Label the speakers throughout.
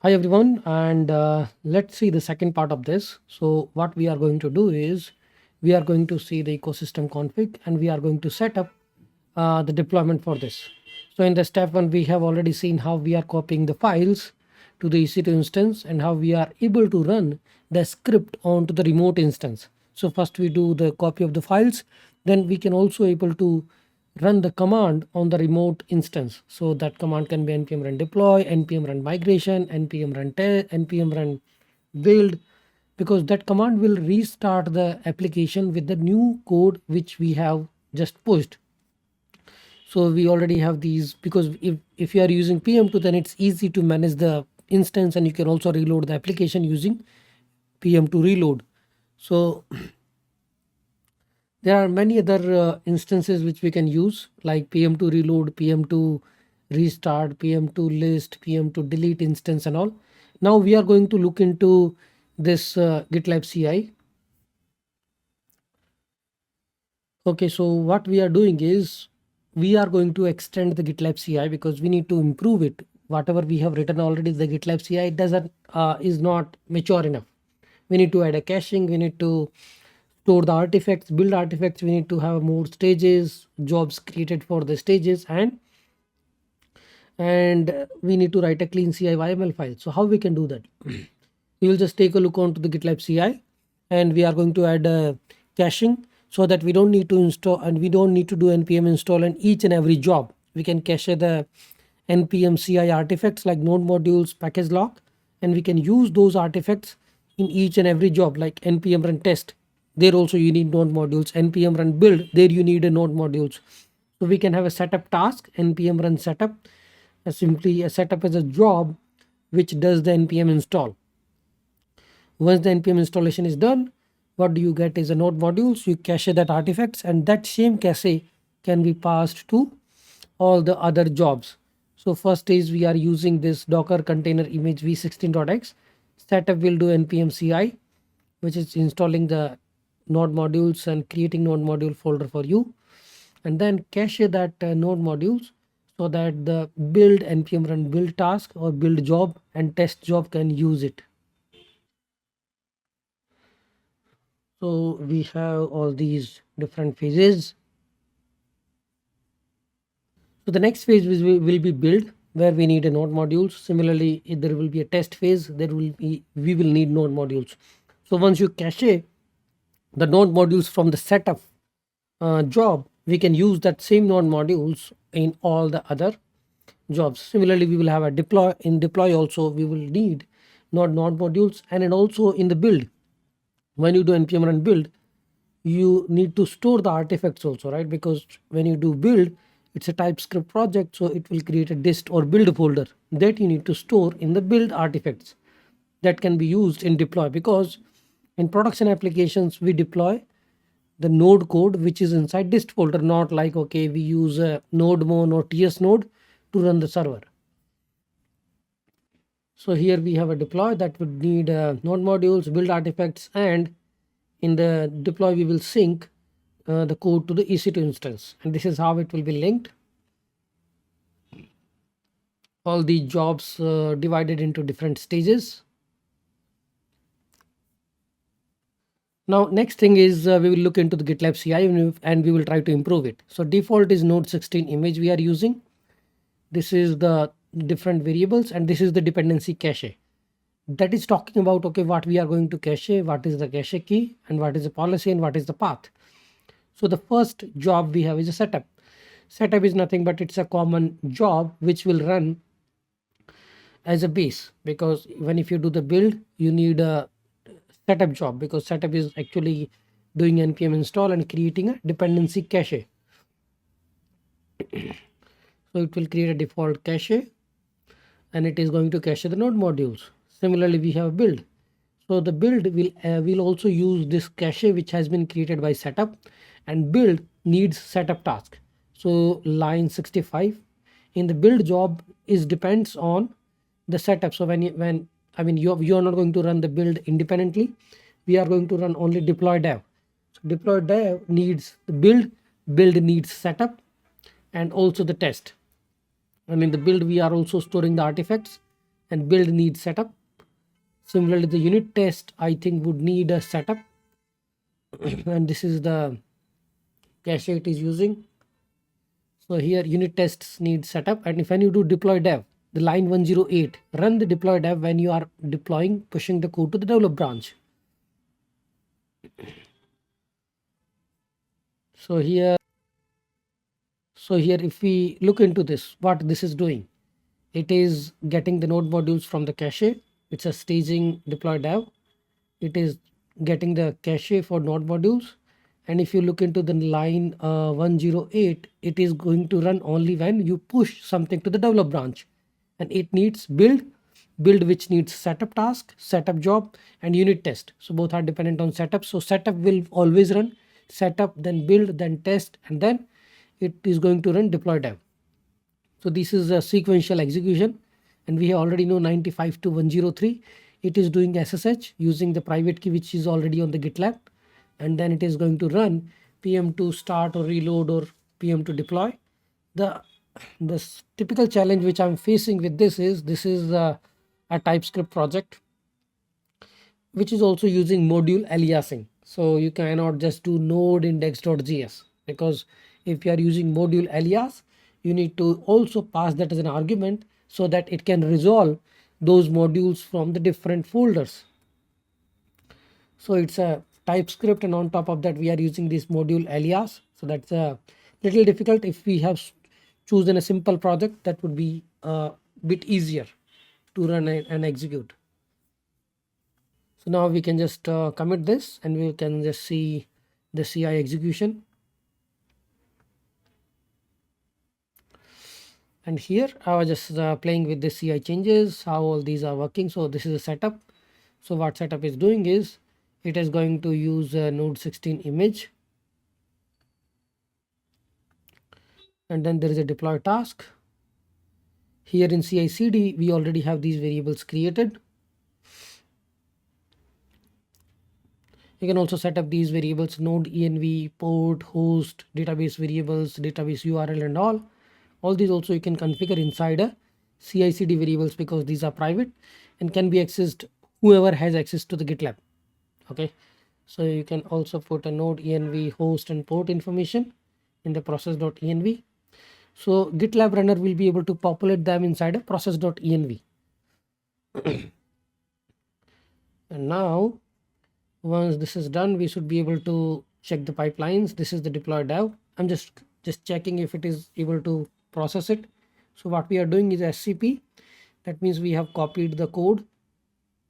Speaker 1: Hi everyone, and let's see the second part of this. So what we are going to do is we are going to see the ecosystem config and we are going to set up the deployment for this. So in the step one, we have already seen how we are copying the files to the EC2 instance and how we are able to run the script onto the remote instance. So first we do the copy of the files, then we can also able to run the command on the remote instance. So that command can be npm run deploy, npm run migration, npm run test, npm run build, because that command will restart the application with the new code which we have just pushed. So we already have these, because if you are using pm2, then it's easy to manage the instance, and you can also reload the application using pm2 reload. So there are many other instances which we can use, like pm2 reload, pm2 restart, pm2 list, pm2 delete instance and all. Now we are going to look into this GitLab CI. Okay, so what we are doing is we are going to extend the GitLab CI because we need to improve it. Whatever we have written already, the GitLab CI doesn't is not mature enough. We need to add a caching, we need to store the artifacts, build artifacts, we need to have more stages, jobs created for the stages, and we need to write a clean CI YML file. So how we can do that? We will just take a look onto the GitLab CI, and we are going to add a caching so that we don't need to install and we don't need to do npm install in each and every job. We can cache the npm CI artifacts like node modules, package lock, and we can use those artifacts in each and every job, like npm run test. There also you need node modules. Npm run build, there you need a node modules. So we can have a setup task, npm run setup, simply a setup as a job which does the npm install. Once the npm installation is done, what do you get is a node modules. You cache that artifacts, and that same cache can be passed to all the other jobs. So first is we are using this docker container image v16.x. Setup will do npm CI, which is installing the node modules and creating node module folder for you, and then cache that node modules so that the build npm run build task or build job and test job can use it. So we have all these different phases. So the next phase will be build, where we need a node modules. Similarly, if there will be a test phase, we will need node modules. So once you cache the node modules from the setup job, we can use that same node modules in all the other jobs. Similarly, we will have a deploy. In deploy also we will need node modules, and then also in the build, when you do npm run build, you need to store the artifacts also, right? Because when you do build, it's a TypeScript project, so it will create a dist or build folder that you need to store in the build artifacts that can be used in deploy. Because in production applications we deploy the node code which is inside dist folder, not like, okay, we use a nodemon or ts node to run the server. So here we have a deploy that would need node modules, build artifacts, and in the deploy we will sync the code to the EC2 instance, and this is how it will be linked. All the jobs divided into different stages. Now next thing is we will look into the GitLab CI and we will try to improve it. So default is node 16 image we are using. This is the different variables, and this is the dependency cache. That is talking about, okay, what we are going to cache, what is the cache key, and what is the policy, and what is the path. So the first job we have is a setup. Setup is nothing but it's a common job which will run as a base, because when if you do the build, you need a setup job, because setup is actually doing npm install and creating a dependency cache. So it will create a default cache, and it is going to cache the node modules. Similarly, we have build. So the build will also use this cache which has been created by setup, and build needs setup task. So line 65 in the build job is depends on the setup. So when you are not going to run the build independently, we are going to run only deploy dev. So deploy dev needs the build needs setup, and also the test. And in the build we are also storing the artifacts, and build needs setup. Similarly, the unit test I think would need a setup and this is the cache it is using. So here unit tests need setup, and if when you do deploy dev, the line 108, run the deploy dev when you are deploying, pushing the code to the develop branch. So here if we look into this, what this is doing, it is getting the node modules from the cache. It's a staging deploy dev. It is getting the cache for node modules. And if you look into the line 108, it is going to run only when you push something to the develop branch, and it needs build which needs setup task, setup job, and unit test. So both are dependent on setup. So setup will always run setup, then build, then test, and then it is going to run deploy dev. So this is a sequential execution, and we already know 95 to 103. It is doing SSH using the private key which is already on the GitLab, and then it is going to run PM to start or reload or PM to deploy. The typical challenge which I'm facing with this is a TypeScript project which is also using module aliasing. So you cannot just do node index.js, because if you are using module alias, you need to also pass that as an argument so that it can resolve those modules from the different folders. So it's a TypeScript, and on top of that we are using this module alias. So that's a little difficult. If we have chosen a simple project, that would be a bit easier to run and execute. So now we can just commit this, and we can just see the CI execution. And here I was just playing with the CI changes, how all these are working. So this is a setup. So what setup is doing is it is going to use a node 16 image, and then there is a deploy task. Here in CI CD we already have these variables created. You can also set up these variables: node env, port, host, database variables, database URL, and all these also you can configure inside a CI CD variables, because these are private and can be accessed whoever has access to the GitLab. Okay, so you can also put a node env, host, and port information in the process.env. So GitLab runner will be able to populate them inside a process.env. And now once this is done, we should be able to check the pipelines. This is the deploy dev. I'm just checking if it is able to process it. So what we are doing is SCP. That means we have copied the code.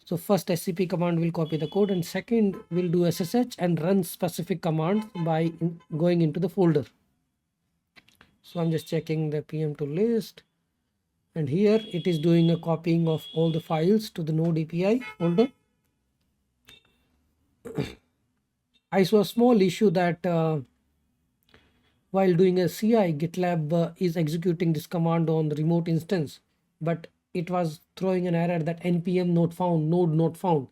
Speaker 1: So first SCP command will copy the code, and second will do SSH and run specific commands by going into the folder. So I'm just checking the PM to list, and here it is doing a copying of all the files to the node API folder. I saw a small issue that while doing a CI, GitLab is executing this command on the remote instance, but it was throwing an error that npm not found, node not found.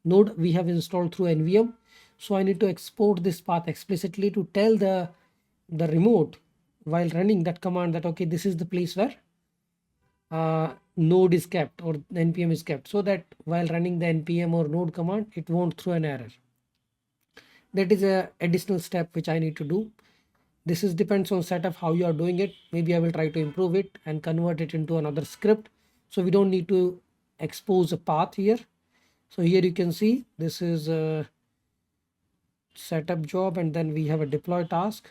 Speaker 1: Node we have installed through NVM, so I need to export this path explicitly to tell the remote while running that command that okay, this is the place where node is kept or npm is kept, so that while running the npm or node command, it won't throw an error. That is a additional step which I need to do. This is depends on setup how you are doing it. Maybe I will try to improve it and convert it into another script, so we don't need to expose a path here. So here you can see this is a setup job, and then we have a deploy task.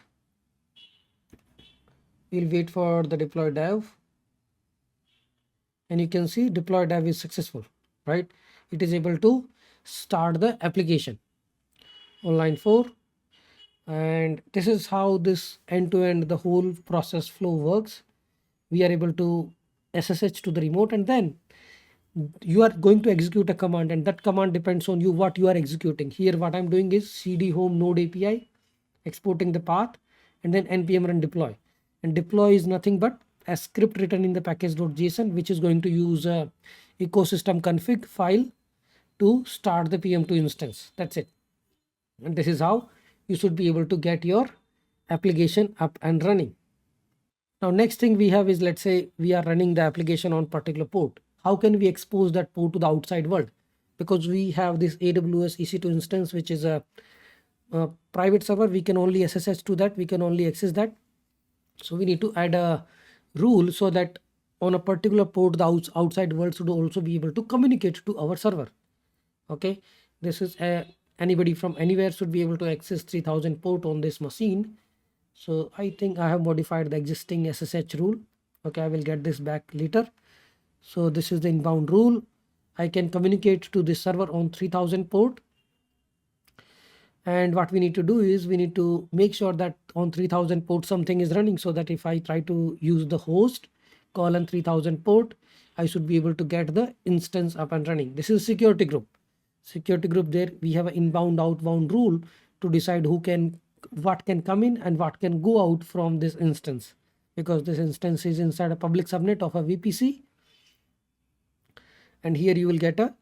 Speaker 1: We'll wait for the deploy dev, and you can see deploy dev is successful, right? It is able to start the application on line 4. And this is how this end-to-end the whole process flow works. We are able to SSH to the remote, and then you are going to execute a command, and that command depends on you what you are executing. Here what I'm doing is cd home node API, exporting the path, and then npm run deploy. And deploy is nothing but a script written in the package.json, which is going to use a ecosystem config file to start the PM2 instance. That's it. And this is how you should be able to get your application up and running. Now next thing we have is, let's say we are running the application on particular port. how can we expose that port to the outside world? Because we have this AWS EC2 instance, which is a private server. We can only SSH to that, we can only access that. So we need to add a rule so that on a particular port, the outside world should also be able to communicate to our server. Okay, this is anybody from anywhere should be able to access 3000 port on this machine. So I think I have modified the existing SSH rule. Okay, I will get this back later. So this is the inbound rule. I can communicate to this server on 3000 port. And what we need to do is we need to make sure that on 3000 port something is running, so that if I try to use the host colon 3000 port, I should be able to get the instance up and running. This is security group. Security group, there we have an inbound outbound rule to decide what can come in and what can go out from this instance, because this instance is inside a public subnet of a VPC. And here you will get a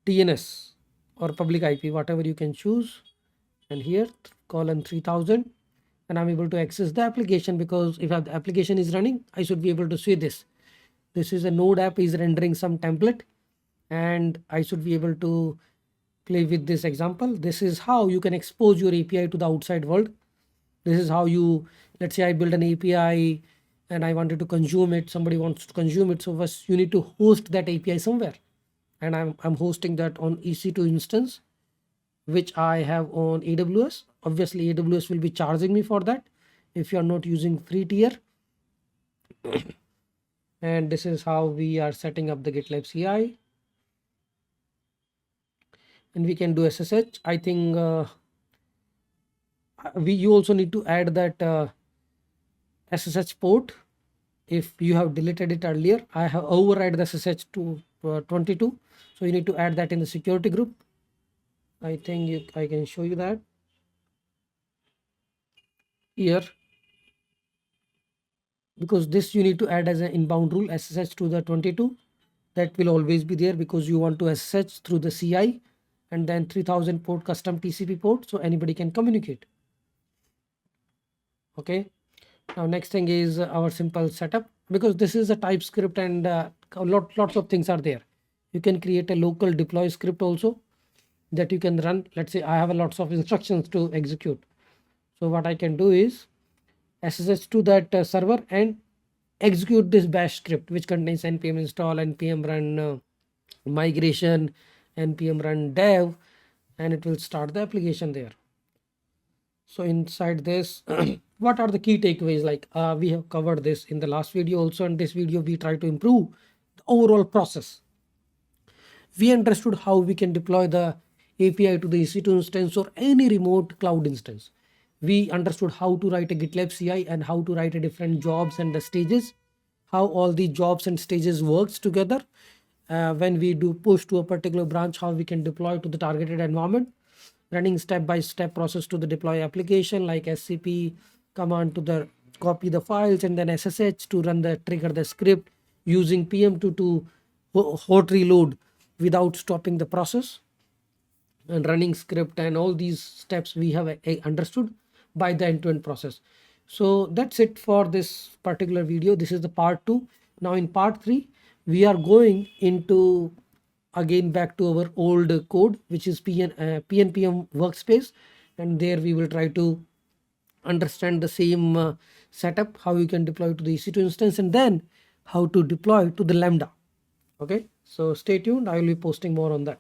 Speaker 1: DNS or public IP, whatever you can choose. And here colon 3000, and I'm able to access the application, because if the application is running, I should be able to see this. This is a Node app is rendering some template, and I should be able to play with this example. This is how you can expose your API to the outside world. This is how you, let's say I build an API and I wanted to consume it, somebody wants to consume it. So first you need to host that API somewhere, and I'm hosting that on EC2 instance, which I have on AWS. Obviously AWS will be charging me for that if you are not using free tier. And this is how we are setting up the GitLab CI. And we can do SSH. I think you also need to add that SSH port. If you have deleted it earlier, I have override the SSH to 22. So you need to add that in the security group. I think I can show you that here, because this you need to add as an inbound rule, SSH to the 22. That will always be there because you want to SSH through the CI, and then 3000 port custom TCP port, so anybody can communicate. Okay, now next thing is our simple setup, because this is a TypeScript and lots of things are there. You can create a local deploy script also that you can run. Let's say I have lots of instructions to execute. So what I can do is SSH to that server and execute this bash script, which contains npm install, npm run migration, npm run dev, and it will start the application there. So inside this, what are the key takeaways? Like we have covered this in the last video also. In this video, we try to improve the overall process. We understood how we can deploy the API to the EC2 instance or any remote cloud instance. We understood how to write a GitLab CI and how to write a different jobs and the stages, how all the jobs and stages works together. When we do push to a particular branch, how we can deploy to the targeted environment, running step-by-step process to the deploy application, like SCP command to the copy the files, and then SSH to run the trigger the script, using PM2 to hot reload without stopping the process, and running script, and all these steps we have understood by the end-to-end process. So that's it for this particular video. This is the part 2. Now in part 3, we are going into again back to our old code, which is PNPM workspace, and there we will try to understand the same setup, how you can deploy to the EC2 instance, and then how to deploy to the Lambda. Okay, so stay tuned. I will be posting more on that.